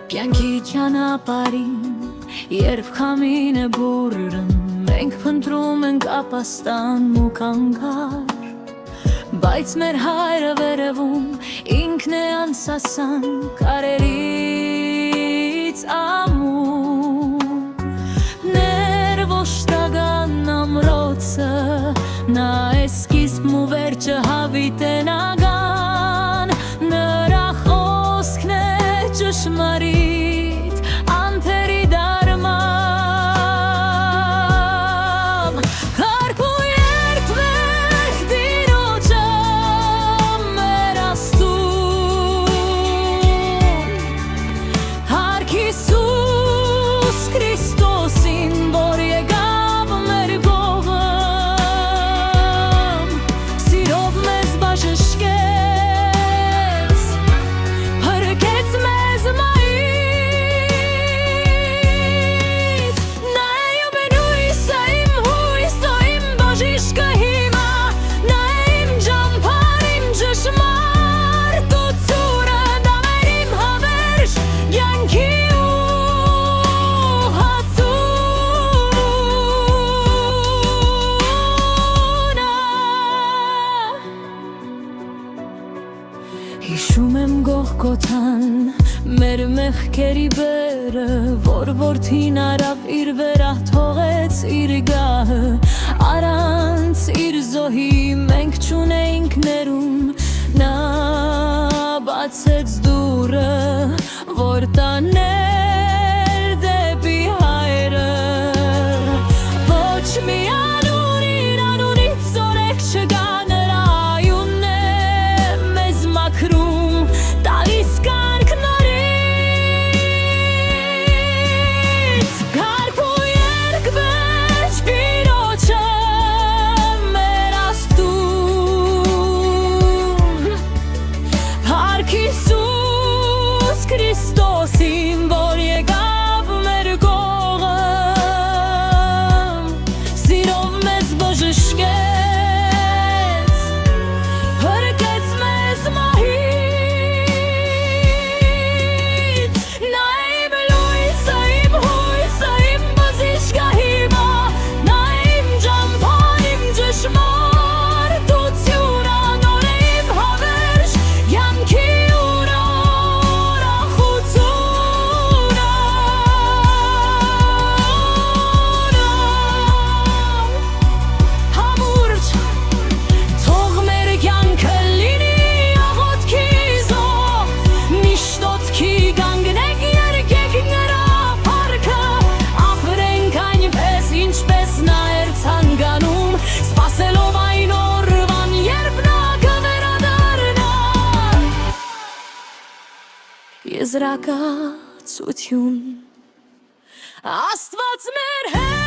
Կյանքի ճանապարհին, երբ քամին է բուրըն, մենք փնտրում ենք ապաստան ու կանգար, բայց մեր հայրը վերևում ինքն է անսասան կարերից ամուր, ներվոշ տագան ամրոցը, նա է սկիզբն ու վերջը հավիտենական, նրա խոսքն է ճշմարիտ, անթերի դարմամբ, հարկ ու երդվեք Տիրոջը մեր Աստծուն, հարկ Հիսուս Քրիստոսին, որ եկավ մեր կողմ, սիրով մեզ բաժշկեց, փրկեց մեզ մայից, նա է իմ հույսը, իմ հույսը, իմ բժիշկը հիմա, նա է իմ ճամփան, իմ ճշմարտությունը, դա մեր իմ հավերժ կյանքի Հիշում եմ Գողգոթան, մեր մեղքերի բերը, որ որդին արավ իր վերա թողեց իր գահը, առանց իր զոհի մենք չունեինք ներում, նա բացեց դուռը, որ տաներ դեպի հայրը, ոչ մի անուն իր անունից զորեք չկա, նրա այունն է մեզ մաքրում, տալիս կյանք նորից, հարկ ու երգվեց Տիրոջը մեր Աստծուն, հարկ Հիսուս Քրիստոսին, որ եկավ մեր կողմ, սիրով մեզ բժշկեց, փրկեց մեզ մահից, նա է իմ լույսը, իմ հույսը, իմ բժիշկը հիմա, նա է իմ ճամփան, իմ ճշմարտությունը, նոր է իմ հավերժ կյանքի ուրախությունը, համուրջ, թող մեր կյանքը լինի աղոթքի զոհ, միշտ օդքի կանգնենք, երգենք նրա փառքը, ապրենք այնպես, ինչպես նա էր ցանկանում, սպասելով այն օրվան, երբ նա կվերադառնա, եզրակացություն, Աստված մեր հետ